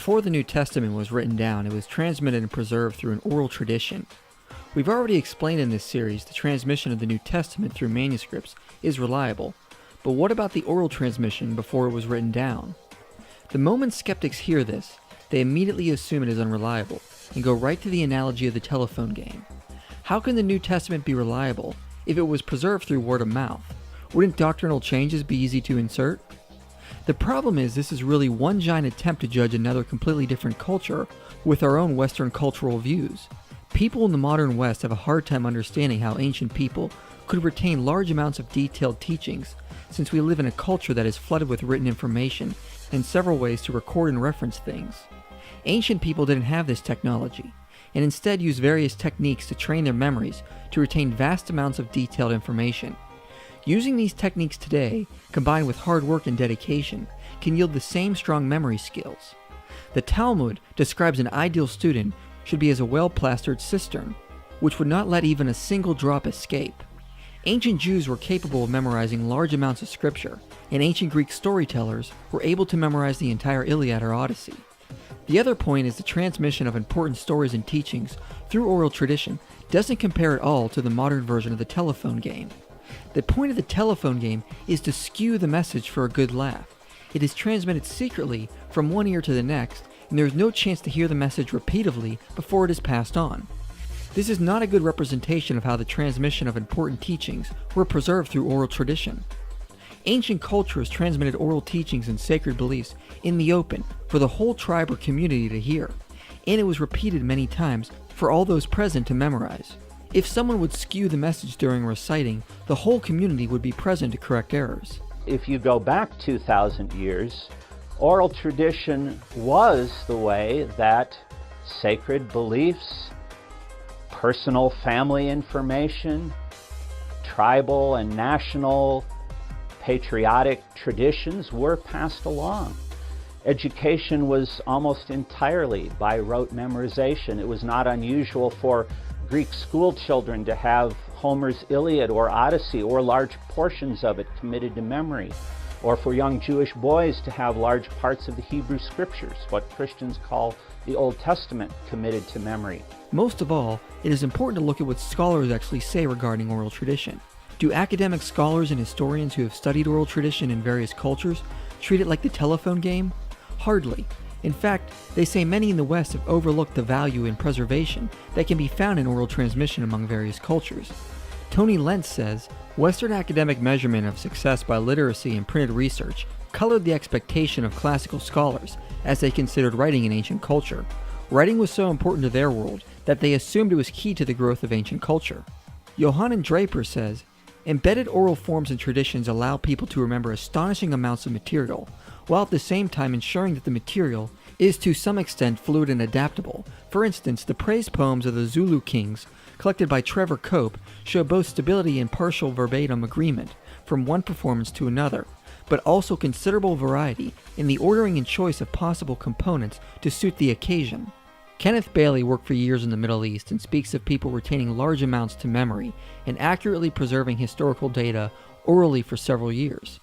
Before the New Testament was written down, it was transmitted and preserved through an oral tradition. We've already explained in this series the transmission of the New Testament through manuscripts is reliable, but what about the oral transmission before it was written down? The moment skeptics hear this, they immediately assume it is unreliable and go right to the analogy of the telephone game. How can the New Testament be reliable if it was preserved through word of mouth? Wouldn't doctrinal changes be easy to insert? The problem is this is really one giant attempt to judge another completely different culture with our own Western cultural views. People in the modern West have a hard time understanding how ancient people could retain large amounts of detailed teachings, since we live in a culture that is flooded with written information and several ways to record and reference things. Ancient people didn't have this technology, and instead used various techniques to train their memories to retain vast amounts of detailed information. Using these techniques today, combined with hard work and dedication, can yield the same strong memory skills. The Talmud describes an ideal student should be as a well-plastered cistern, which would not let even a single drop escape. Ancient Jews were capable of memorizing large amounts of scripture, and ancient Greek storytellers were able to memorize the entire Iliad or Odyssey. The other point is the transmission of important stories and teachings through oral tradition doesn't compare at all to the modern version of the telephone game. The point of the telephone game is to skew the message for a good laugh. It is transmitted secretly from one ear to the next, and there is no chance to hear the message repeatedly before it is passed on. This is not a good representation of how the transmission of important teachings were preserved through oral tradition. Ancient cultures transmitted oral teachings and sacred beliefs in the open for the whole tribe or community to hear, and it was repeated many times for all those present to memorize. If someone would skew the message during reciting, the whole community would be present to correct errors. If you go back 2,000 years, oral tradition was the way that sacred beliefs, personal family information, tribal and national patriotic traditions were passed along. Education was almost entirely by rote memorization. It was not unusual for Greek school children to have Homer's Iliad or Odyssey or large portions of it committed to memory, or for young Jewish boys to have large parts of the Hebrew Scriptures, what Christians call the Old Testament, committed to memory. Most of all, it is important to look at what scholars actually say regarding oral tradition. Do academic scholars and historians who have studied oral tradition in various cultures treat it like the telephone game? Hardly. In fact, they say many in the West have overlooked the value and preservation that can be found in oral transmission among various cultures. Tony Lentz says, Western academic measurement of success by literacy and printed research colored the expectation of classical scholars as they considered writing in ancient culture. Writing was so important to their world that they assumed it was key to the growth of ancient culture. Johannan Draper says, embedded oral forms and traditions allow people to remember astonishing amounts of material, while at the same time ensuring that the material is to some extent fluid and adaptable. For instance, the praise poems of the Zulu kings, collected by Trevor Cope, show both stability and partial verbatim agreement from one performance to another, but also considerable variety in the ordering and choice of possible components to suit the occasion. Kenneth Bailey worked for years in the Middle East and speaks of people retaining large amounts to memory and accurately preserving historical data orally for several years.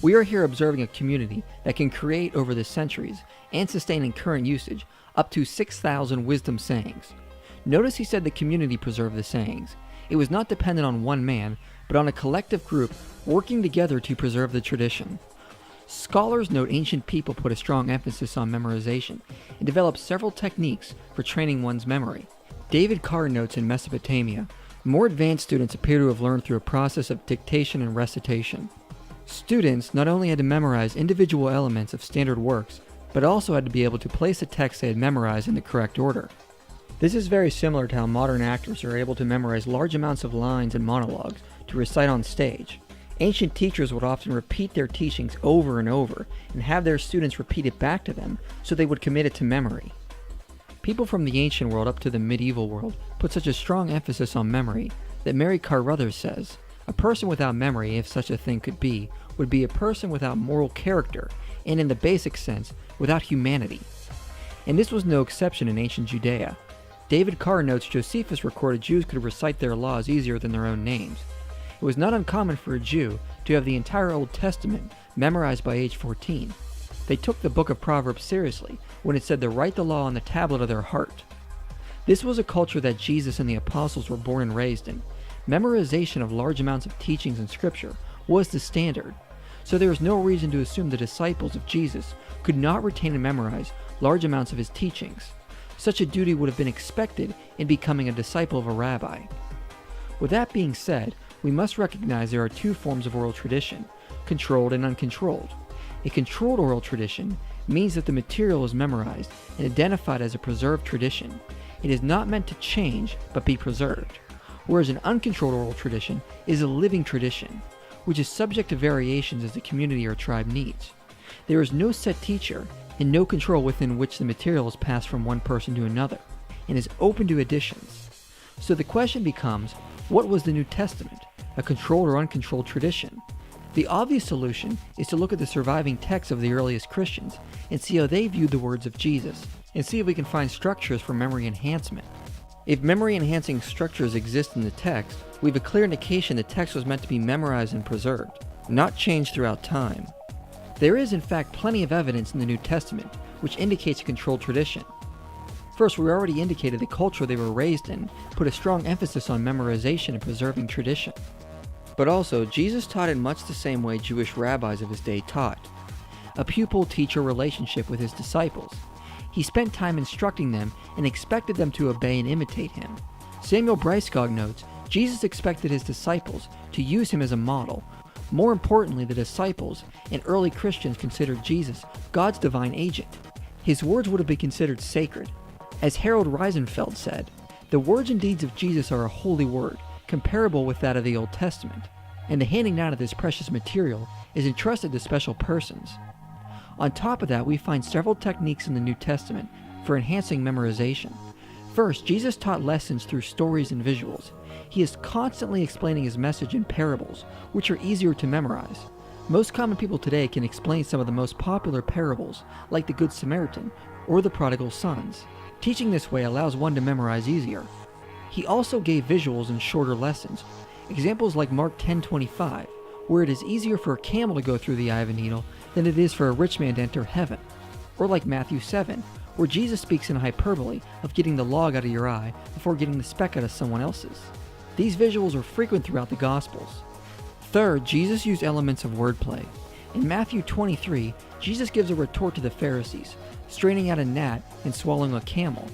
We are here observing a community that can create over the centuries and sustain in current usage up to 6,000 wisdom sayings. Notice he said the community preserved the sayings. It was not dependent on one man, but on a collective group working together to preserve the tradition. Scholars note ancient people put a strong emphasis on memorization and developed several techniques for training one's memory. David Carr notes in Mesopotamia, more advanced students appear to have learned through a process of dictation and recitation. Students not only had to memorize individual elements of standard works, but also had to be able to place a text they had memorized in the correct order. This is very similar to how modern actors are able to memorize large amounts of lines and monologues to recite on stage. Ancient teachers would often repeat their teachings over and over and have their students repeat it back to them so they would commit it to memory. People from the ancient world up to the medieval world put such a strong emphasis on memory that Mary Carruthers says, a person without memory, if such a thing could be, would be a person without moral character, and in the basic sense, without humanity. And this was no exception in ancient Judea. David Carr notes Josephus recorded Jews could recite their laws easier than their own names. It was not uncommon for a Jew to have the entire Old Testament memorized by age 14. They took the book of Proverbs seriously when it said to write the law on the tablet of their heart. This was a culture that Jesus and the apostles were born and raised in. Memorization of large amounts of teachings in Scripture was the standard, so there is no reason to assume the disciples of Jesus could not retain and memorize large amounts of his teachings. Such a duty would have been expected in becoming a disciple of a rabbi. With that being said, we must recognize there are two forms of oral tradition, controlled and uncontrolled. A controlled oral tradition means that the material is memorized and identified as a preserved tradition. It is not meant to change, but be preserved. Whereas an uncontrolled oral tradition is a living tradition, which is subject to variations as the community or tribe needs. There is no set teacher and no control within which the material is passed from one person to another, and is open to additions. So the question becomes, what was the New Testament, a controlled or uncontrolled tradition? The obvious solution is to look at the surviving texts of the earliest Christians and see how they viewed the words of Jesus, and see if we can find structures for memory enhancement. If memory enhancing structures exist in the text, we have a clear indication the text was meant to be memorized and preserved, not changed throughout time. There is in fact plenty of evidence in the New Testament which indicates a controlled tradition. First, we already indicated the culture they were raised in put a strong emphasis on memorization and preserving tradition. But also, Jesus taught in much the same way Jewish rabbis of his day taught. A pupil-teacher relationship with his disciples. He spent time instructing them and expected them to obey and imitate him. Samuel Breisgau notes, Jesus expected his disciples to use him as a model. More importantly, the disciples and early Christians considered Jesus God's divine agent. His words would have been considered sacred. As Harold Reisenfeld said, the words and deeds of Jesus are a holy word, comparable with that of the Old Testament, and the handing down of this precious material is entrusted to special persons. On top of that, we find several techniques in the New Testament for enhancing memorization. First, Jesus taught lessons through stories and visuals. He is constantly explaining his message in parables, which are easier to memorize. Most common people today can explain some of the most popular parables, like the Good Samaritan or the Prodigal Sons. Teaching this way allows one to memorize easier. He also gave visuals in shorter lessons. Examples like Mark 10:25, where it is easier for a camel to go through the eye of a needle than it is for a rich man to enter heaven. Or like Matthew 7, where Jesus speaks in hyperbole of getting the log out of your eye before getting the speck out of someone else's. These visuals are frequent throughout the Gospels. Third, Jesus used elements of wordplay. In Matthew 23, Jesus gives a retort to the Pharisees, straining out a gnat and swallowing a camel.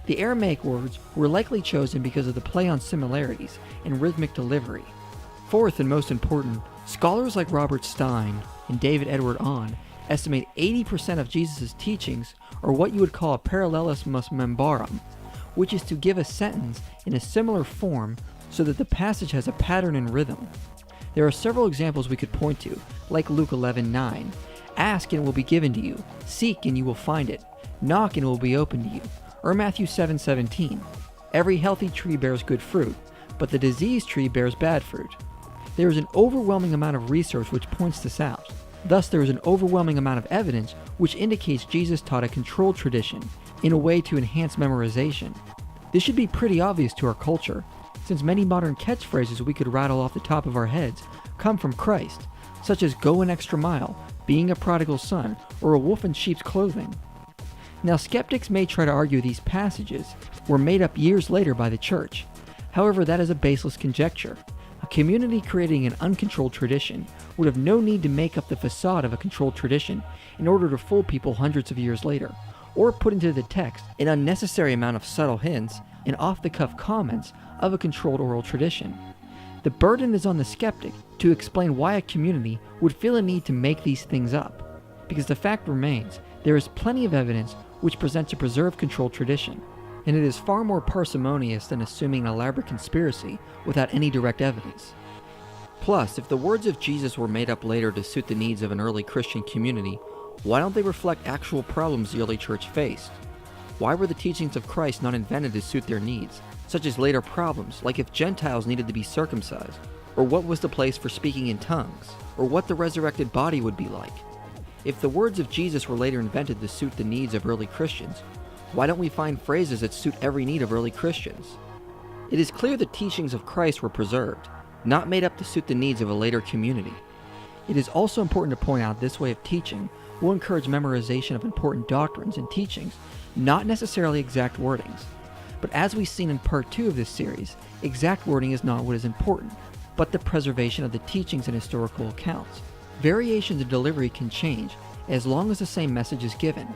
The Aramaic words were likely chosen because of the play on similarities and rhythmic delivery. Fourth, and most important, scholars like Robert Stein and David Edward Ahn estimate 80% of Jesus' teachings are what you would call a parallelismus membrarum, which is to give a sentence in a similar form so that the passage has a pattern and rhythm. There are several examples we could point to, like Luke 11:9. Ask and it will be given to you. Seek and you will find it. Knock and it will be opened to you. Or Matthew 7:17. Every healthy tree bears good fruit, but the diseased tree bears bad fruit. There is an overwhelming amount of research which points this out. Thus, there is an overwhelming amount of evidence which indicates Jesus taught a controlled tradition in a way to enhance memorization. This should be pretty obvious to our culture, since many modern catchphrases we could rattle off the top of our heads come from Christ, such as go an extra mile, being a prodigal son, or a wolf in sheep's clothing. Now, skeptics may try to argue these passages were made up years later by the church. However, that is a baseless conjecture. A community creating an uncontrolled tradition would have no need to make up the facade of a controlled tradition in order to fool people hundreds of years later, or put into the text an unnecessary amount of subtle hints and off-the-cuff comments of a controlled oral tradition. The burden is on the skeptic to explain why a community would feel a need to make these things up, because the fact remains, there is plenty of evidence which presents a preserved controlled tradition, and it is far more parsimonious than assuming an elaborate conspiracy without any direct evidence. Plus, if the words of Jesus were made up later to suit the needs of an early Christian community, why don't they reflect actual problems the early church faced? Why were the teachings of Christ not invented to suit their needs, such as later problems like if Gentiles needed to be circumcised, or what was the place for speaking in tongues, or what the resurrected body would be like? If the words of Jesus were later invented to suit the needs of early Christians, why don't we find phrases that suit every need of early Christians? It is clear the teachings of Christ were preserved, not made up to suit the needs of a later community. It is also important to point out this way of teaching will encourage memorization of important doctrines and teachings, not necessarily exact wordings. But as we've seen in part 2 of this series, exact wording is not what is important, but the preservation of the teachings and historical accounts. Variations in delivery can change as long as the same message is given.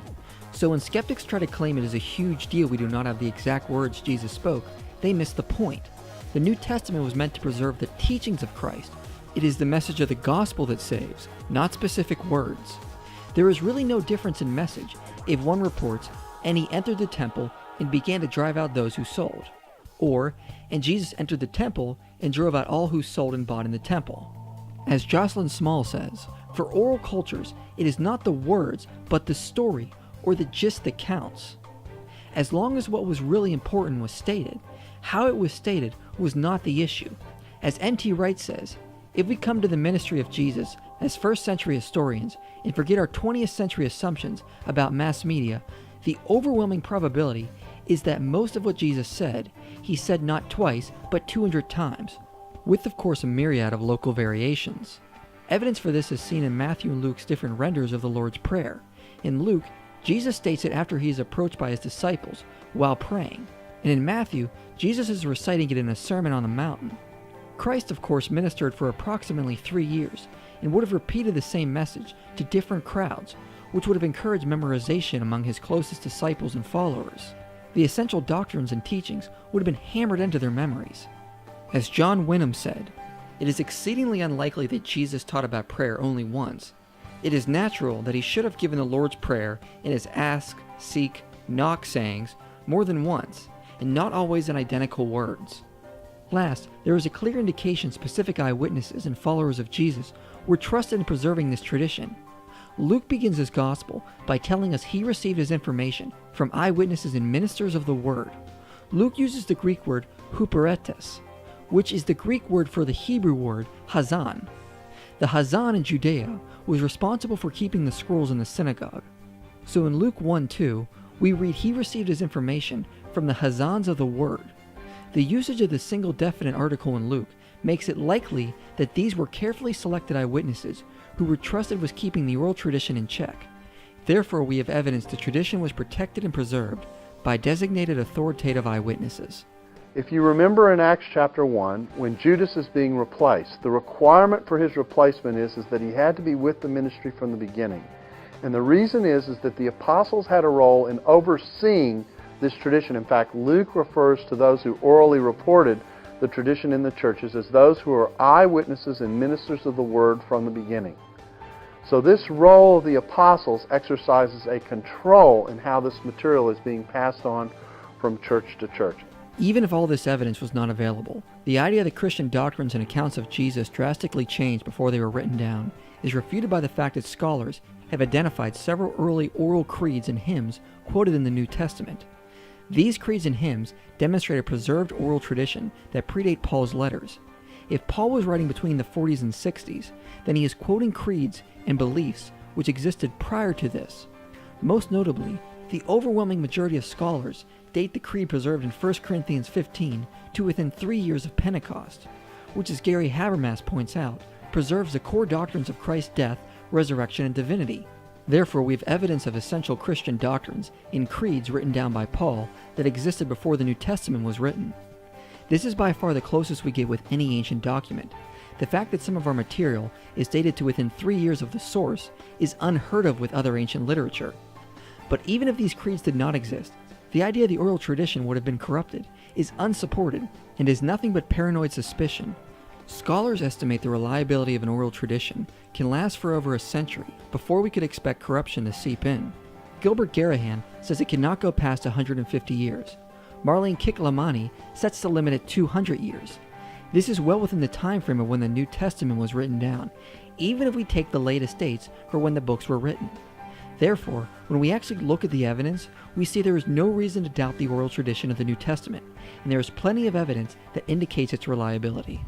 So when skeptics try to claim it is a huge deal we do not have the exact words Jesus spoke, they miss the point. The New Testament was meant to preserve the teachings of Christ. It is the message of the gospel that saves, not specific words. There is really no difference in message if one reports, "And he entered the temple and began to drive out those who sold," or, "And Jesus entered the temple and drove out all who sold and bought in the temple." As Jocelyn Small says, for oral cultures, it is not the words, but the story or the gist that counts. As long as what was really important was stated, how it was stated was not the issue. As N.T. Wright says, if we come to the ministry of Jesus as first-century historians and forget our 20th century assumptions about mass media, the overwhelming probability is that most of what Jesus said, he said not twice, but 200 times, with of course a myriad of local variations. Evidence for this is seen in Matthew and Luke's different renders of the Lord's Prayer. In Luke, Jesus states it after he is approached by his disciples while praying, and in Matthew, Jesus is reciting it in a Sermon on the Mountain. Christ, of course, ministered for approximately 3 years and would have repeated the same message to different crowds, which would have encouraged memorization among his closest disciples and followers. The essential doctrines and teachings would have been hammered into their memories. As John Wyndham said, "It is exceedingly unlikely that Jesus taught about prayer only once. It is natural that he should have given the Lord's Prayer in his ask, seek, knock sayings more than once, and not always in identical words." Last, there is a clear indication specific eyewitnesses and followers of Jesus were trusted in preserving this tradition. Luke begins his gospel by telling us he received his information from eyewitnesses and ministers of the word. Luke uses the Greek word huperetes, which is the Greek word for the Hebrew word hazan. The hazan in Judea was responsible for keeping the scrolls in the synagogue. So in Luke 1:2, we read he received his information from the hazans of the word. The usage of the single definite article in Luke makes it likely that these were carefully selected eyewitnesses who were trusted with keeping the oral tradition in check. Therefore, we have evidence the tradition was protected and preserved by designated authoritative eyewitnesses. If you remember in Acts chapter 1, when Judas is being replaced, the requirement for his replacement is that he had to be with the ministry from the beginning. And the reason is that the apostles had a role in overseeing this tradition. In fact, Luke refers to those who orally reported the tradition in the churches as those who are eyewitnesses and ministers of the word from the beginning. So this role of the apostles exercises a control in how this material is being passed on from church to church. Even if all this evidence was not available, the idea that Christian doctrines and accounts of Jesus drastically changed before they were written down is refuted by the fact that scholars have identified several early oral creeds and hymns quoted in the New Testament. These creeds and hymns demonstrate a preserved oral tradition that predate Paul's letters. If Paul was writing between the 40s and 60s, then he is quoting creeds and beliefs which existed prior to this. Most notably, the overwhelming majority of scholars date the creed preserved in 1 Corinthians 15 to within 3 years of Pentecost, which, as Gary Habermas points out, preserves the core doctrines of Christ's death, resurrection, and divinity. Therefore, we have evidence of essential Christian doctrines in creeds written down by Paul that existed before the New Testament was written. This is by far the closest we get with any ancient document. The fact that some of our material is dated to within 3 years of the source is unheard of with other ancient literature. But even if these creeds did not exist, the idea the oral tradition would have been corrupted is unsupported and is nothing but paranoid suspicion. Scholars estimate the reliability of an oral tradition can last for over a century before we could expect corruption to seep in. Gilbert Garahan says it cannot go past 150 years. Marlene Kiklamani sets the limit at 200 years. This is well within the time frame of when the New Testament was written down, even if we take the latest dates for when the books were written. Therefore, when we actually look at the evidence, we see there is no reason to doubt the oral tradition of the New Testament, and there is plenty of evidence that indicates its reliability.